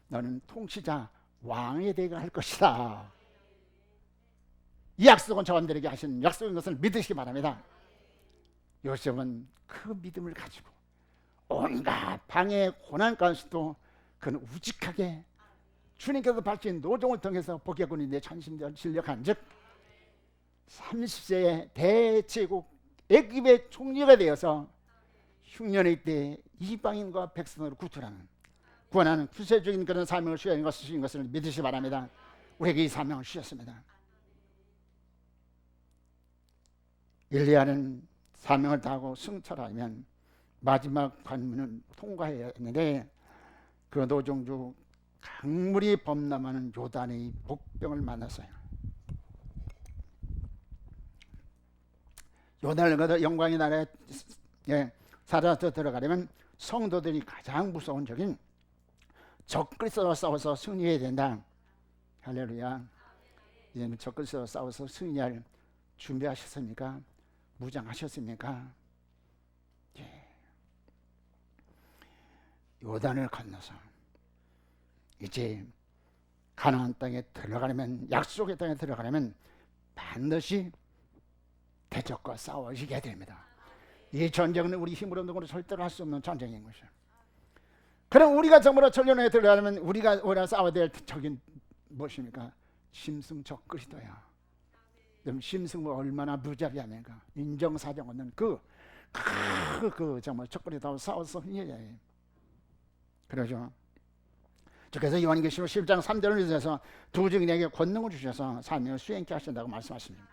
너는 통치자 왕에 되게 할 것이다. 이 약속은 저분들에게 하신 약속인 것을 믿으시기 바랍니다. 요셉은 그 믿음을 가지고 온갖 방해 고난 가운데서도 그는 우직하게 주님께서 바친 노종을 통해서 복야군이 내 전심을 진력한 즉 30세에 대제국 애굽의 총리가 되어서 흉년의 때 이방인과 백성을 구원하는 구세적인 그런 사명을 수행한 것을 믿으시기 바랍니다. 우리에게 이 사명을 주셨습니다. 엘리야는 사명을 다하고 승천하면 마지막 관문은 통과해야 했는데 그 노종주 강물이 범람하는 요단의 복병을 만났어요. 요단을 건너 영광의 나라에 살아서 들어가려면 성도들이 가장 무서운 적인 적그리스도와 싸워서 승리해야 된다. 할렐루야. 이제 적그리스도와 싸워서 승리할 준비하셨습니까? 무장하셨습니까? 요단을 건너서 이제 가나안 땅에 들어가려면, 약속의 땅에 들어가려면 반드시 대적과 싸워지게 됩니다. 이 전쟁은 우리 힘으로는 절대로 할 수 없는 전쟁인 것이에요. 그럼 우리가 정말로 전쟁에 들어가려면 우리가 싸워야 될 적인 무엇입니까? 심승적 그리스도야. 그럼 심승은 얼마나 무자비합니까? 인정사정 없는 정말 적그리스도와 싸워서 승리해야 해요. 그러죠. 주께서 요한계시록 10장 3절을 위해서 두 증인에게 권능을 주셔서 사명을 수행케 하신다고 말씀하십니다.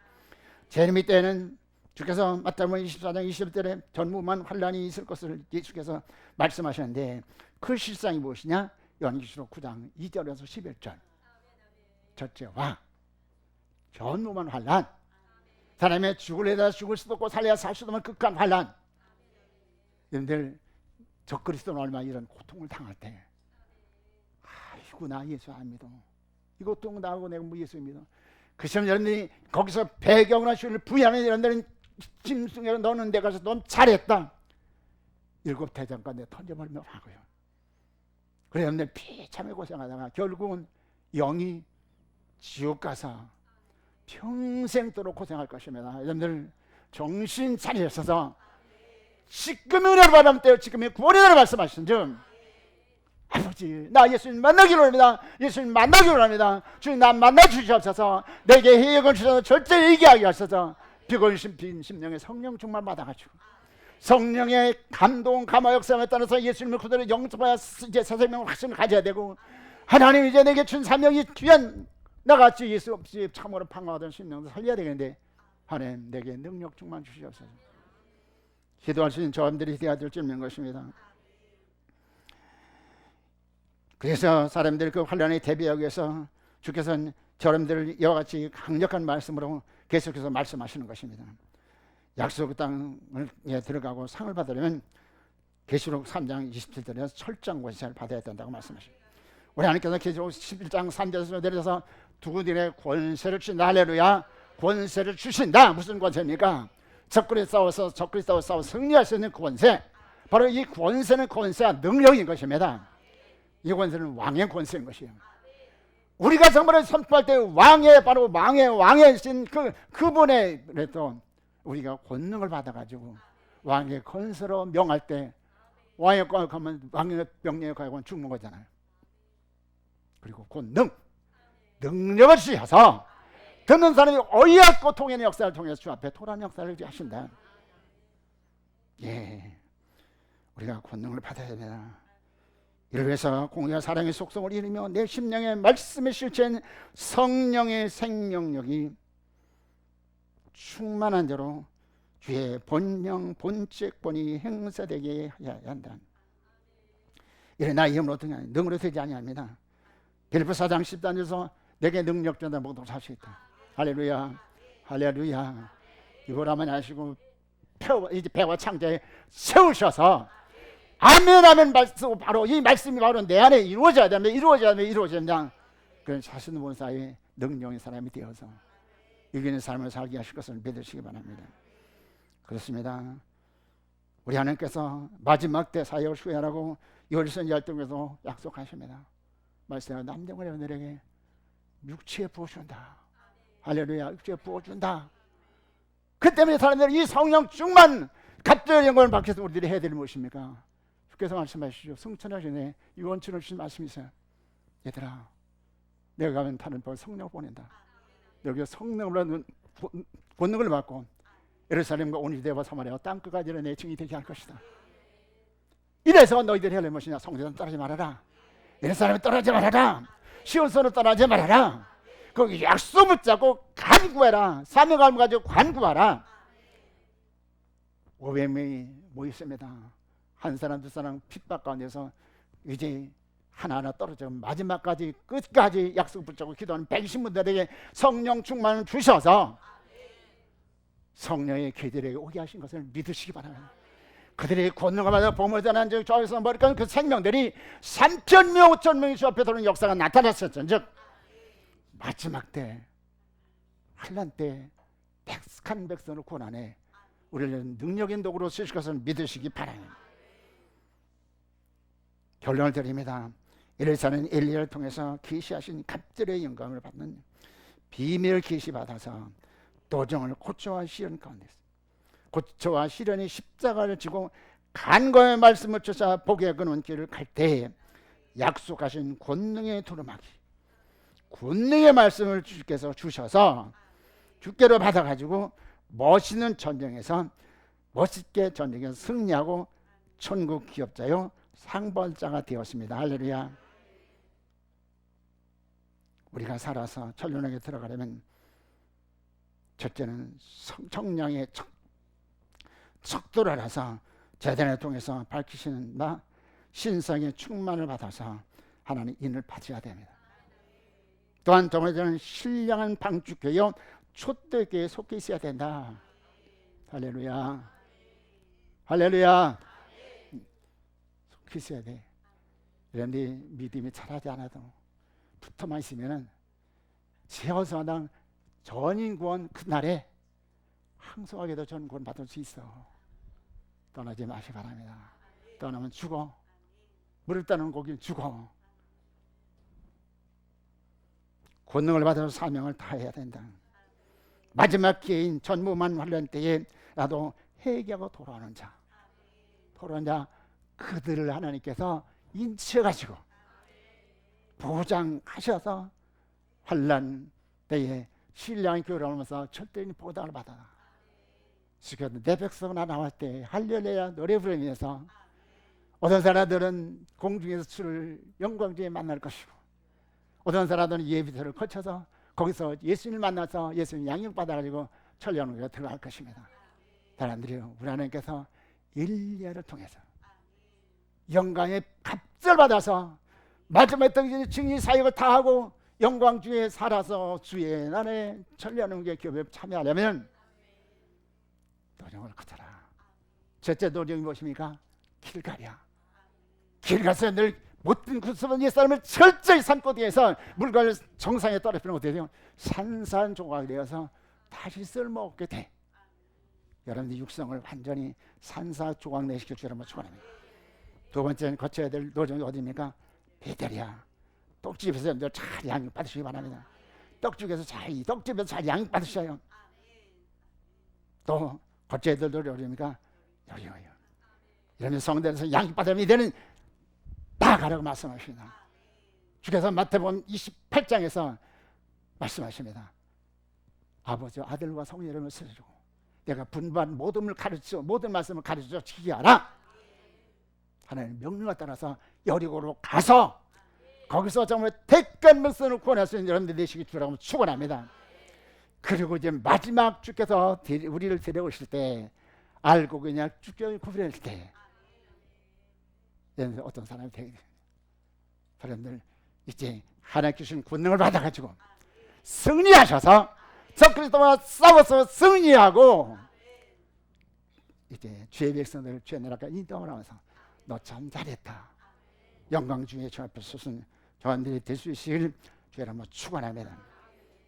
제레미 때는 주께서 마태복음 24장 20절에 전무만 환란이 있을 것을 예수께서 말씀하셨는데 그 실상이 무엇이냐? 요한계시록 9장 2절에서 11절. 첫째와 전무만 환란, 사람의 죽을래다 죽을 수도 없고 살려야 살 수도 없는 극한 환란. 여러분들 적그리스도는 얼마나 이런 고통을 당할 때, 아이고 나 예수 안 믿어, 이것도 나하고 내가 뭐 예수 믿어. 그 시험 여러분들이 거기서 배경이나 신을 부여하는 여러분들은 짐승이라 너는 내 가서 너무 잘했다. 7 대장간 내 던져버리면 하고요. 그래 여러분들 비참하게 고생하다가 결국은 영이 지옥 가서 평생도록 고생할 것입니다. 여러분들 정신 차리셔서 지금 은혜를 받으면 돼요. 지금의 구원의 날을 말씀하신 중, 아버지 나 예수님 만나기로 합니다. 예수님 만나기로 합니다. 주님 나 만나주시옵소서. 내게 해역을 주셔서 절대 얘기하게 하셔서 비건심 빈 심령의 성령 충만 받아가지고 성령의 감동 감화 역사에 따라서 예수님을 그대로 영접하여 이제 새 생명을 확신을 가져야 되고, 하나님 이제 내게 준 사명이 귀한 나같이 예수 없이 참으로 방황하던 심령도 살려야 되겠는데 하나님 내게 능력 충만 주시옵소서. 기도할 수 있는 저함들이 되어야 될 줄인 것입니다. 그래서 사람들이 그 환란에 대비하기 위해서 주께서는 저람들을 이와 같이 강력한 말씀으로 계속해서 말씀하시는 것입니다. 약속 땅에 들어가고 상을 받으려면 계시록 3장 27절에서 철저한 권세를 받아야 된다고 말씀하십니다. 우리 하나님께서 계시록 11장 3절에서 내려서 두군들의 권세를 주신다. 할렐루야. 권세를 주신다. 무슨 권세입니까? 적그리스도와 싸워 승리할 수 있는 권세. 바로 이 권세는 권세와 능력인 것입니다. 이 권세는 왕의 권세인 것이에요. 우리가 정말 선포할 때 바로 왕의 신 그분의 그래도 우리가 권능을 받아가지고 왕의 권세로 명할 때 왕의 가면 왕의 명령에 가면 죽는 거잖아요. 그리고 능력을 주셔서 듣는 사람이 어이없고 통연의 역사를 통해서 주 앞에 토란 역사를 하신다. 우리가 권능을 받아야 됩니다. 이를 위해서 공의와 사랑의 속성을 이루며 내 심령의 말씀의 실체인 성령의 생명력이 충만한 대로 주의 본령 본칙본이 행사되게 해야 한다. 이래 나의 힘으로 어떻게 하냐? 능으로 되지 아니합니다. 빌립보 4장 10단에서 내게 능력 전다 모두 할 수 있다. 할렐루야, 할렐루야. 이거라면 하시고 이제 배와 창자에 세우셔서 아멘 말씀, 바로 이 말씀이 바로 내 안에 이루어져야 됩니다. 이루어져야 된다. 그런 자신 본 사이에 능력의 사람이 되어서 이기는 삶을 살게 하실 것을 믿으시기 바랍니다. 그렇습니다. 우리 하나님께서 마지막 때 사역을 수행하라고 열선 열등에서 약속하십니다. 말씀하여 남정을 여러분들에게 육체에 부어준다. 할렐루야. 육체에 부어준다. 그 때문에 사람들이 이 성령 충만 갑절의 영광을 받기 위해서 우리들이 해야 될 무엇입니까? 주께서 말씀하시죠. 승천하시네 유언처럼 주신 말씀이 있어요. 얘들아 내가 가면 다른 법 성령을 보낸다. 여기 성령으로 권능을 받고 예루살렘과 온 유대와 사마리아 땅끝까지 내 증인이 되게 할 것이다. 이래서 너희들이 해야 할 것이냐? 성전을 떠나지 말아라. 예루살렘을 떠나지 말아라. 시온산을 떠나지 말아라. 거기 약속 붙잡고 간구해라. 사명감을 가지고 간구하라. 500명이 모였습니다. 한 사람 두 사람 핍박 가운데서 이제 하나하나 떨어져 마지막까지 끝까지 약속 붙잡고 기도하는 120분들에게 성령 충만을 주셔서 성령의 그들에게 오게 하신 것을 믿으시기 바랍니다. 그들이 권능을 받아 복음을 전한 즉 좌에서 머리까지 그 생명들이 3,000명 5,000명이 주 앞에 들어오는 역사가 나타났었던즉 마지막 때 환난 때 택한 백성을 고난해 우리는 능력인 도구로 쓰실 것을 믿으시기 바랍니다. 결론을 드립니다. 엘리사는 엘리야를 통해서 계시하신 갑절의 영광을 받는 비밀 계시 받아서 도정을 고초와 시련 가운데 고초와 시련이 십자가를 지고 간과의 말씀을 쫓아 복의 그는 길을 갈 때에 약속하신 권능의 두루마기 권능의 말씀을 주께서 주셔서 주께로 받아가지고 멋있는 전쟁에서 멋있게 전쟁에서 승리하고 천국 기업자요 상벌자가 되었습니다. 할렐루야. 우리가 살아서 천년에게 들어가려면 첫째는 성령의 척도를 알아서 제단을 통해서 밝히시는 나 신성의 충만을 받아서 하나님 인을 받아야 됩니다. 또한 동호회는 신령한 방주교요 촛대교에 속해 있어야 된다. 할렐루야. 할렐루야. 속해 있어야 돼. 그런데 믿음이 잘하지 않아도 붙어만 있으면은 제어서당 전인구원 그날에 항소하게도 전구원 받을 수 있어. 떠나지 마시기 바랍니다. 떠나면 죽어. 물을 따는 고기는 죽어. 권능을 받아서 사명을 다해야 된다. 마지막 기회인 전무만 환란 때에 나도 회개하고 돌아오는 자 그들을 하나님께서 인치해가지고 보장하셔서 환란 때에 신령한 교회를 오면서 절대인 보장을 받아라. 내 백성은 나올 때 할렐루야 노래 부르면서 어떤 사람들은 공중에서 주를 영광 중에 만날 것이고 어떤 사람들은 예비소를 거쳐서 거기서 예수님을 만나서 예수님 양육 받아가지고 천년으로 들어갈 것입니다. 사람들이요 우리 하나님께서 엘리야를 통해서 영광의 갑절 받아서 마지막에 당신이 증인 사역을 다 하고 영광 중에 살아서 주의 나라의 천년왕국의 기업에 참여하려면 도정을 거쳐라. 첫째 도정이 무엇입니까? 길 가랴. 길 가서 늘 못된 구습은 옛사람을 철저히 산고디에서 물건을 정상에 떨어뜨리면 어떻게 돼요? 산산조각이 되어서 다시 쓸모없게 돼. 여러분들 육성을 완전히 산사조각 내시켜 주라고 축원합니다. 두 번째는 거쳐야 될 도정이 어디입니까? 베델이야. 떡집에서 여러분들 잘 양육 받으시기 바랍니다. 떡집에서 잘 양육 받으셔요. 또 거쳐야 될 도정이 어디입니까? 여기요. 이러면 성전에서 양육 받으면 이제는 나가라고 말씀하십니다. 주께서 마태복음 28장에서 말씀하십니다. 아버지와 아들과 성령 이름을 쓰시고 내가 분반 모든 말씀을 가르쳐 지키게 하라. 하나님의 명령에 따라서 여리고로 가서 거기서 정말 택한 백성을 구원할 수 있는 여러분들 되시기 주라고 축원합니다. 그리고 이제 마지막 주께서 우리를 데려오실 때 알고 그냥 주께 구별할 때 어떤 사람이 되게 됩니다. 여러분들 이제 하나님 주신 권능을 받아가지고 승리하셔서 적그리스도와 싸워서 승리하고 이제 주의 백성들 주의 나라가 인정을 하면서 너 참 잘했다. 영광 중에 저 앞에 서신 저한들이 될 수 있으길 주의 한번 축원합니다.